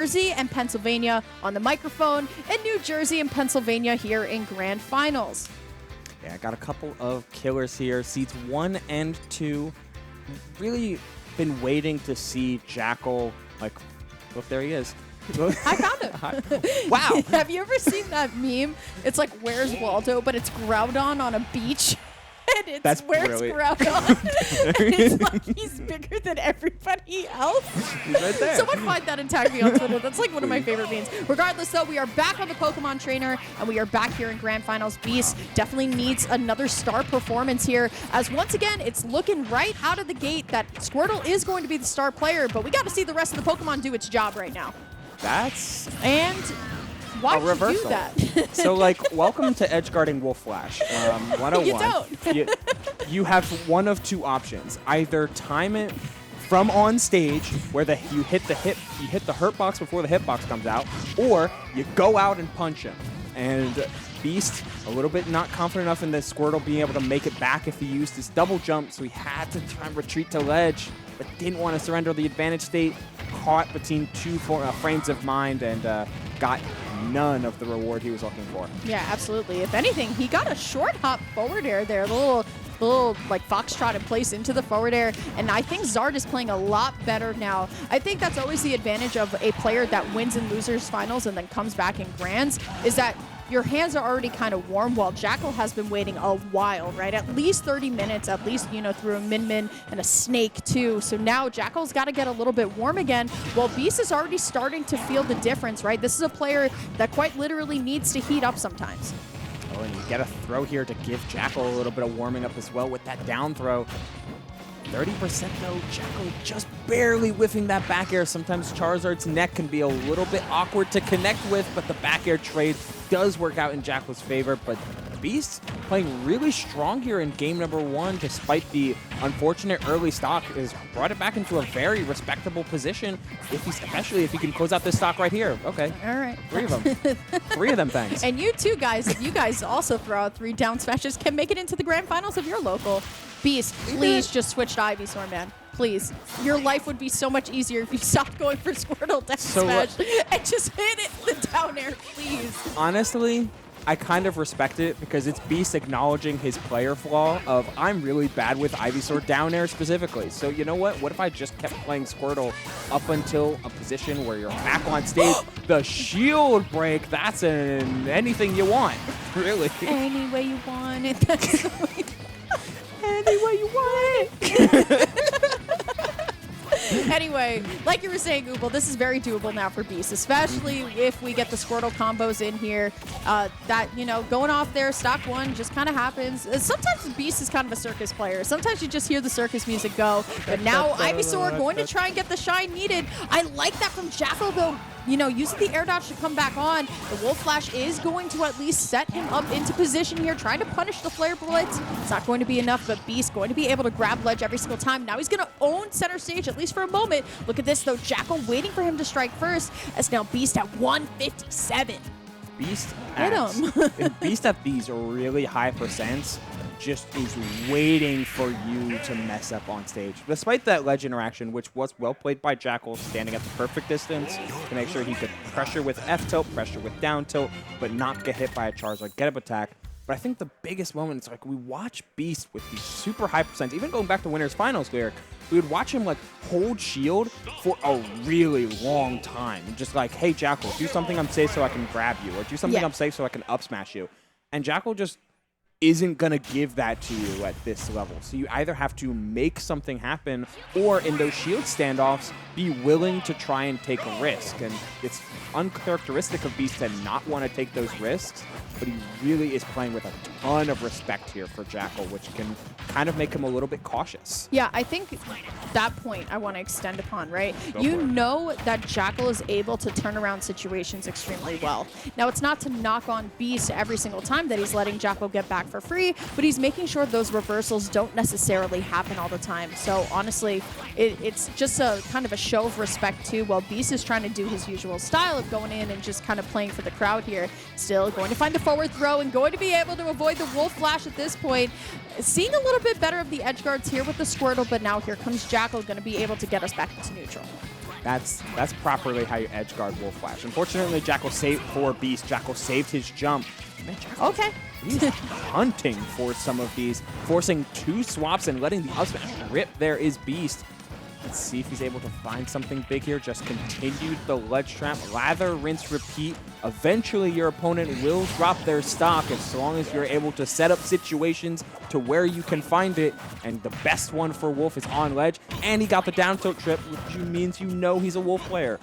Jersey and Pennsylvania on the microphone, and New Jersey and Pennsylvania here in grand finals. Yeah, I got a couple of killers here. Seeds 1 and 2. Really been waiting to see Jakal, like, look, there he is. I found him. Wow. Have you ever seen that meme? It's like, where's Waldo? But it's Groudon on a beach. And it's That's where's brilliant. Groudon? And it's like he's bigger than everybody else. He's right there. Someone find that and tag me on Twitter. That's like one of my favorite memes. Regardless, though, we are back on the Pokemon Trainer, and we are back here in Grand Finals. Beast definitely needs another star performance here, as once again, it's looking right out of the gate that Squirtle is going to be the star player, but we got to see the rest of the Pokemon do its job right now. That's And why a would you do reversal. that? So, like, welcome to edge guarding Wolf Flash. 101. You don't. You have one of two options. Either time it from on stage, where you hit the hurt box before the hitbox comes out, or you go out and punch him. And Beast, a little bit not confident enough in the Squirtle being able to make it back if he used his double jump, so he had to try and retreat to ledge, but didn't want to surrender the advantage state. Caught between two frames of mind and got none of the reward he was looking for. Yeah, absolutely. If anything, he got a short hop forward air there, a little like foxtrot in place into the forward air, and I think Zard is playing a lot better now. I think that's always the advantage of a player that wins in losers finals and then comes back in grands, is that your hands are already kind of warm, while Jakal has been waiting a while, right? At least 30 minutes, at least, you know, through a Min-Min and a Snake too. So now Jakal's got to get a little bit warm again, while Beast is already starting to feel the difference, right? This is a player that quite literally needs to heat up sometimes. Oh, and you get a throw here to give Jakal a little bit of warming up as well with that down throw. 30% though, Jakal just barely whiffing that back air. Sometimes Charizard's neck can be a little bit awkward to connect with, but the back air trade does work out in Jakal's favor. But Beast playing really strong here in game number 1, despite the unfortunate early stock, has brought it back into a very respectable position, especially if he can close out this stock right here. Okay. All right. 3 of them. 3 of them, thanks. And you too, guys, if you guys also throw out 3 down smashes, can make it into the grand finals of your local. Beast, please just switch to Ivysaur, man. Please. Your life would be so much easier if you stopped going for Squirtle down smash and just hit it the down air, please. Honestly, I kind of respect it because it's Beast acknowledging his player flaw of, I'm really bad with Ivysaur down air specifically. So you know what? What if I just kept playing Squirtle up until a position where you're back on stage? The shield break, that's anything you want, really. Any way you want it. That's the way. Any way you want it. Anyway, like you were saying, Ubel, this is very doable now for Beast, especially if we get the Squirtle combos in here. That, you know, going off there, stock 1 just kind of happens. Sometimes Beast is kind of a circus player. Sometimes you just hear the circus music go. But now Ivysaur going to try and get the shine needed. I like that from Jakal, though. You know, using the air dodge to come back on. The Wolf Flash is going to at least set him up into position here, trying to punish the Flare Blitz. It's not going to be enough, but Beast going to be able to grab ledge every single time. Now he's going to own center stage, at least for a moment. Look at this, though. Jakal waiting for him to strike first, as now Beast at 157. Beast Hit him. Beast at these really high percents just is waiting for you to mess up on stage. Despite that ledge interaction, which was well played by Jakal, standing at the perfect distance to make sure he could pressure with F-tilt, pressure with down tilt, but not get hit by a Charizard get-up attack. But I think the biggest moment is like we watch Beast with these super high percents, even going back to Winners Finals lyric, we would watch him like hold shield for a really long time. Just like, hey, Jakal, do something I'm safe so I can grab you, or do something I'm safe so I can up smash you. And Jakal just isn't going to give that to you at this level. So you either have to make something happen, or in those shield standoffs, be willing to try and take a risk. And it's uncharacteristic of Beast to not want to take those risks, but he really is playing with a ton of respect here for Jakal, which can kind of make him a little bit cautious. Yeah, I think that point I want to extend upon, right? You know that Jakal is able to turn around situations extremely well. Now, it's not to knock on Beast every single time that he's letting Jakal get back for free, but he's making sure those reversals don't necessarily happen all the time. So honestly, it's just a kind of a show of respect too, while Beast is trying to do his usual style of going in and just kind of playing for the crowd here. Still going to find the forward throw and going to be able to avoid the Wolf Flash at this point. Seeing a little bit better of the edge guards here with the Squirtle, but now here comes Jakal, going to be able to get us back into neutral. That's properly how you edge guard Wolf Flash. Unfortunately, Jakal saved for Beast. Jakal saved his jump. Man, Jakal, Okay. he's hunting for some of these, forcing 2 swaps and letting the up smash rip. There is Beast. Let's see if he's able to find something big here. Just continue the ledge trap. Lather, rinse, repeat. Eventually, your opponent will drop their stock as long as you're able to set up situations to where you can find it. And the best one for Wolf is on ledge. And he got the down tilt trip, which means you know he's a Wolf player.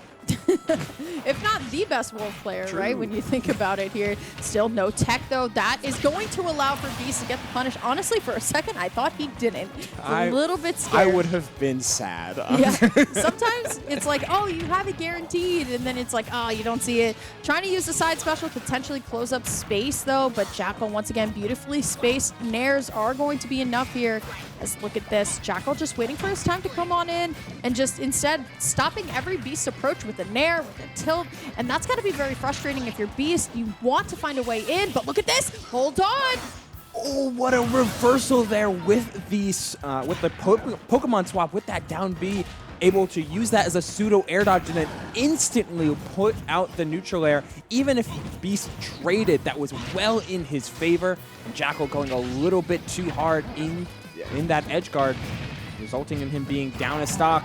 If not the best Wolf player, True. right? When you think about it here. Still no tech, though. That is going to allow for Beast to get the punish. Honestly, for a second, I thought he didn't. A little bit scared. I would have been sad. Yeah. Sometimes it's like, oh, you have it guaranteed, and then it's like, oh, you don't see it. Trying to use the side special to potentially close up space, though, but Jakal, once again, beautifully spaced. Nairs are going to be enough here. Let's look at this. Jakal just waiting for his time to come on in and just instead stopping every Beast approach with a Nair, with a tilt, and that's got to be very frustrating if you're Beast. You want to find a way in, but look at this. Hold on. Oh, what a reversal there with the Pokemon swap with that down B. Able to use that as a pseudo air dodge and then instantly put out the neutral air. Even if Beast traded, that was well in his favor. And Jakal going a little bit too hard in that edge guard, resulting in him being down a stock,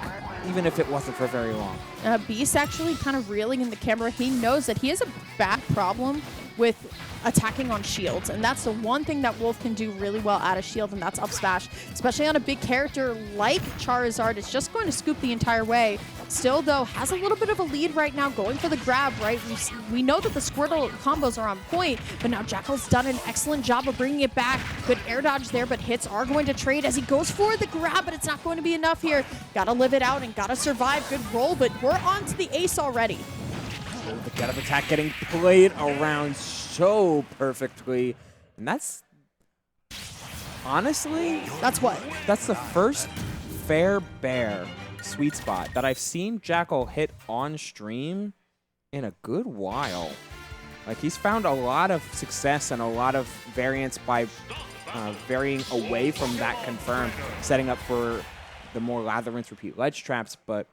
even if it wasn't for very long. Beast actually kind of reeling in the camera. He knows that he has a back problem with attacking on shields, and that's the one thing that Wolf can do really well out of shield, and that's up smash, especially on a big character like Charizard. It's just going to scoop the entire way. Still, though, has a little bit of a lead right now, going for the grab, right? We know that the Squirtle combos are on point, but now Jakal's done an excellent job of bringing it back. Good air dodge there, but hits are going to trade as he goes for the grab, but it's not going to be enough here. Gotta live it out and gotta survive. Good roll, but we're on to the ace already. Oh, the gut of attack getting played around so perfectly. And that's, honestly, That's what? that's the first fair bear sweet spot that I've seen Jakal hit on stream in a good while. Like, he's found a lot of success and a lot of variance by varying away from that confirm, setting up for the more lather, rinse, repeat ledge traps, but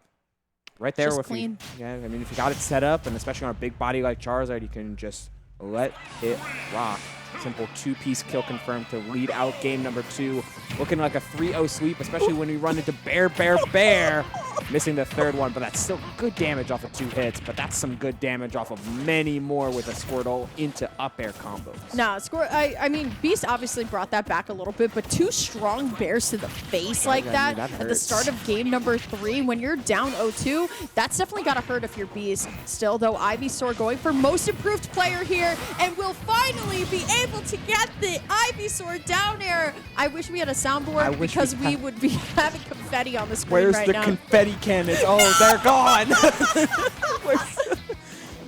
right there, Just with clean. yeah, I mean, if you got it set up, and especially on a big body like Charizard, you can just let it rock. Simple 2-piece kill confirmed to lead out game number 2. Looking like a 3-0 sweep, especially when we run into Bear, Bear, Bear. Missing the third one, but that's still good damage off of 2 hits, but that's some good damage off of many more with a Squirtle into up air combos. No, I mean, Beast obviously brought that back a little bit, but 2 strong bears to the face like I that, mean, that at the hurts. start of game number 3, when you're down 0-2, that's definitely got to hurt if you're Beast. Still, though, Ivysaur going for most improved player here, and will finally be able to get the Ivysaur down air. I wish we had a soundboard because we would be having confetti on the screen Where's right the now. confetti cannons? Oh, they're gone.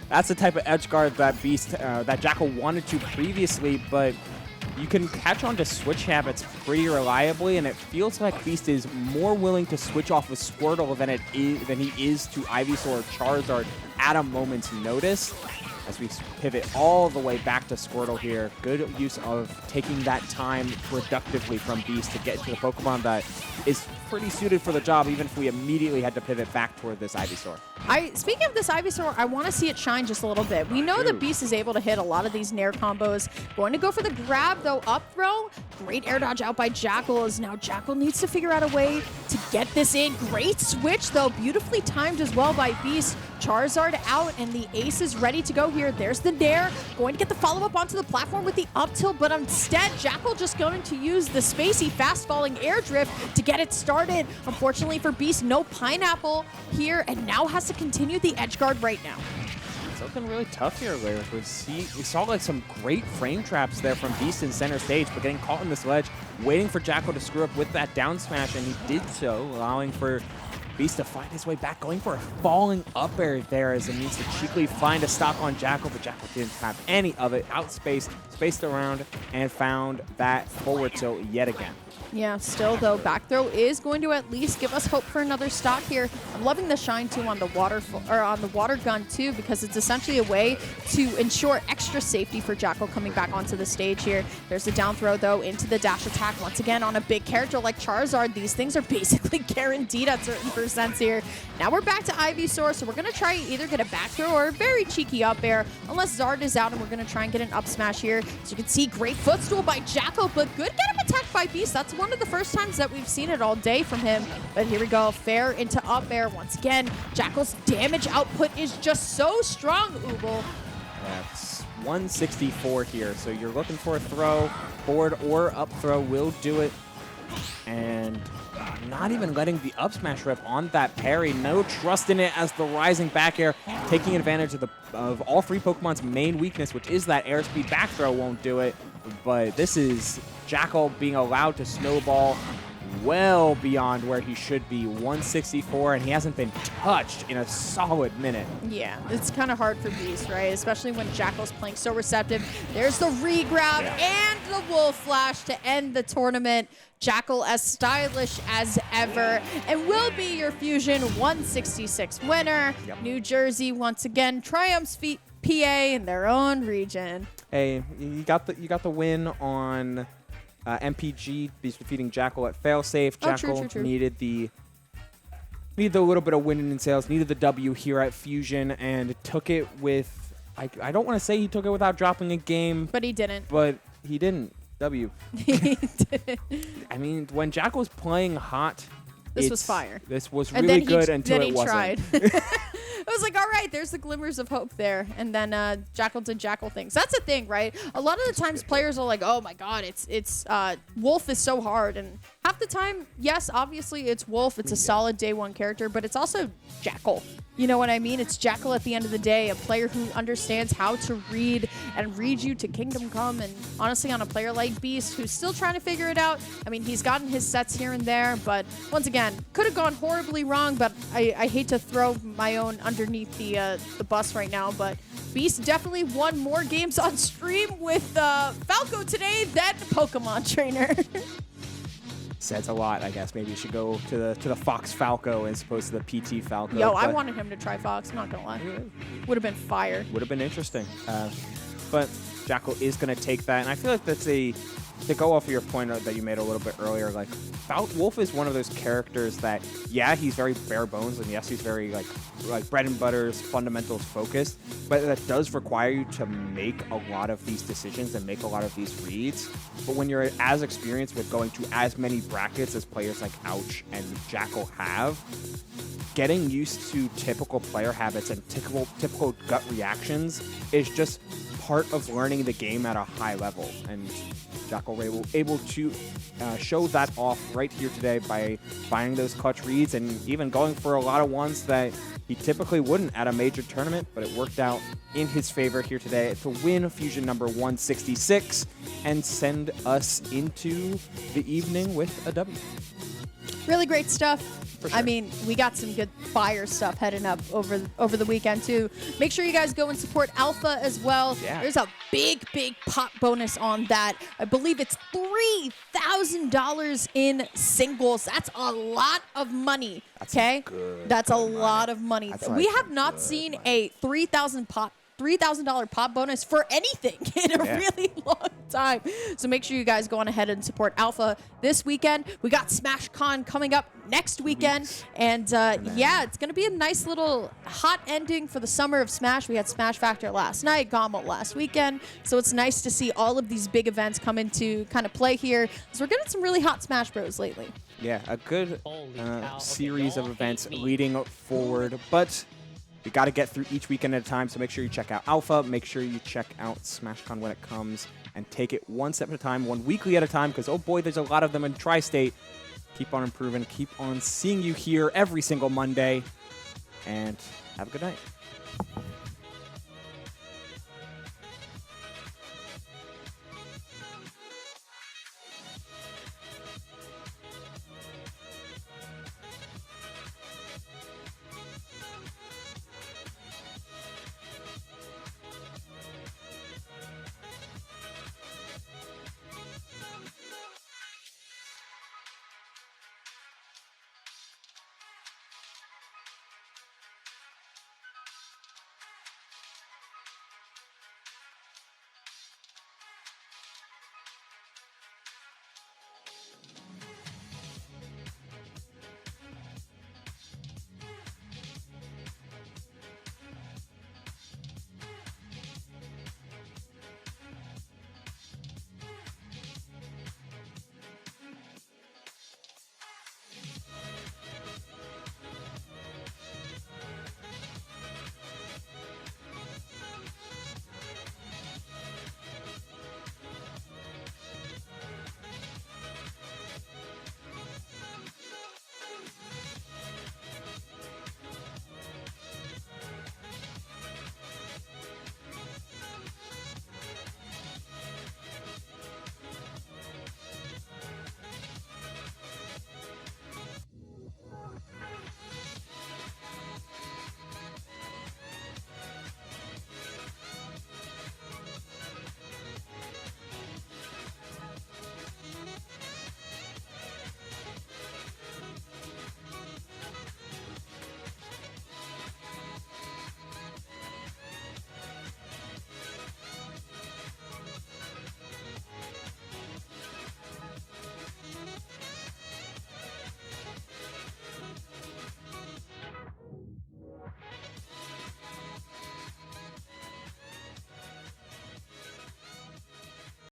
That's the type of edge guard that Beast, that Jakal wanted to previously, but you can catch on to switch habits pretty reliably, and it feels like Beast is more willing to switch off with Squirtle than he is to Ivysaur or Charizard at a moment's notice. As we pivot all the way back to Squirtle here. Good use of taking that time productively from Beast to get to the Pokemon that is pretty suited for the job, even if we immediately had to pivot back toward this Ivysaur. Speaking of this Ivysaur, I want to see it shine just a little bit. We know that Beast is able to hit a lot of these Nair combos. Going to go for the grab, though, up throw. Great air dodge out by Jakal, as now Jakal needs to figure out a way to get this in. Great switch, though, beautifully timed as well by Beast. Charizard out, and the ace is ready to go here. There's the Nair, going to get the follow-up onto the platform with the up tilt, but instead, Jakal just going to use the spacey, fast-falling air drift to get it started. Unfortunately for Beast, no pineapple here, and now has to continue the edge guard right now. It's looking really tough here, Lyric. We saw like some great frame traps there from Beast in center stage, but getting caught in this ledge, waiting for Jakal to screw up with that down smash, and he did so, allowing for Beast to find his way back, going for a falling up air there as it needs to cheekily find a stock on Jakal, but Jakal didn't have any of it. Outspaced, spaced around, and found that forward tilt yet again. Yeah, still though, back throw is going to at least give us hope for another stock here. I'm loving the shine too on the water gun too, because it's essentially a way to ensure extra safety for Jakal coming back onto the stage here. There's the down throw though into the dash attack once again on a big character like Charizard. These things are basically guaranteed at certain percents here. Now we're back to Ivysaur, so we're gonna try either get a back throw or a very cheeky up air, unless Zard is out, and we're gonna try and get an up smash here. So you can see great footstool by Jakal, but good get him attacked by Beast. That's one of the first times that we've seen it all day from him. But here we go, fair into up air once again. Jakal's damage output is just so strong, Ubel. That's 164 here, so you're looking for a throw. Forward or up throw will do it. And not even letting the up smash rip on that parry. No trust in it as the rising back air, taking advantage of all three Pokemon's main weakness, which is that airspeed back throw won't do it. But this is Jakal being allowed to snowball well beyond where he should be. 164, and he hasn't been touched in a solid minute. Yeah, it's kind of hard for Beast, right? Especially when Jakal's playing so receptive. There's the re-grab and the Wolf Flash to end the tournament. Jakal as stylish as ever, and will be your Fusion 166 winner. Yep. New Jersey once again triumphs PA in their own region. Hey, you got the win on MPG. Beast defeating Jakal at failsafe. Jakal true. needed a little bit of winning in sales, needed the W here at Fusion, and took it with, I don't want to say he took it without dropping a game. But he didn't. But he didn't. W. He didn't. I mean, when Jakal was playing hot, This was fire. This was really good until it wasn't. Then he tried. I was like, all right, there's the glimmers of hope there. And then Jakal did Jakal things. That's the thing, right? A lot of the times players are like, oh my God, it's Wolf is so hard. And half the time, yes, obviously it's Wolf. It's a solid day one character, but it's also Jakal. You know what I mean? It's Jakal at the end of the day, a player who understands how to read and read you to Kingdom Come. And honestly, on a player like Beast, who's still trying to figure it out, I mean, he's gotten his sets here and there, but once again, could have gone horribly wrong, but I hate to throw my own underneath the bus right now, but Beast definitely won more games on stream with Falco today than Pokemon Trainer. Says a lot, I guess. Maybe you should go to the Fox Falco as opposed to the PT Falco. Yo, I wanted him to try Fox, I'm not gonna lie. Would have been fire. Would have been interesting. But Jakal is going to take that, and I feel like that's to go off of your point that you made a little bit earlier, like, Wolf is one of those characters that, yeah, he's very bare bones, and yes, he's very, like bread and butters, fundamentals focused, but that does require you to make a lot of these decisions and make a lot of these reads. But when you're as experienced with going to as many brackets as players like Ouch and Jakal have, getting used to typical player habits and typical gut reactions is just part of learning the game at a high level. And Jakal able to show that off right here today by finding those clutch reads and even going for a lot of ones that he typically wouldn't at a major tournament, but it worked out in his favor here today to win Fusion number 166 and send us into the evening with a W. Really great stuff. For sure. I mean, we got some good fire stuff heading up over the weekend, too. Make sure you guys go and support Alpha as well. Yeah. There's a big pot bonus on that. I believe it's $3,000 in singles. That's a lot of money, okay? That's a lot of money. We have not seen a $3,000 pop bonus for anything in a really long time. So make sure you guys go on ahead and support Alpha this weekend. We got SmashCon coming up next weekend. And yeah, it's going to be a nice little hot ending for the summer of Smash. We had Smash Factor last night, Gauntlet last weekend. So it's nice to see all of these big events come into kind of play here. So we're getting some really hot Smash Bros lately. Yeah, a good series of events leading forward. But we got to get through each weekend at a time, so make sure you check out Alpha. Make sure you check out SmashCon when it comes, and take it one step at a time, one weekly at a time, because, oh boy, there's a lot of them in Tri-State. Keep on improving. Keep on seeing you here every single Monday, and have a good night.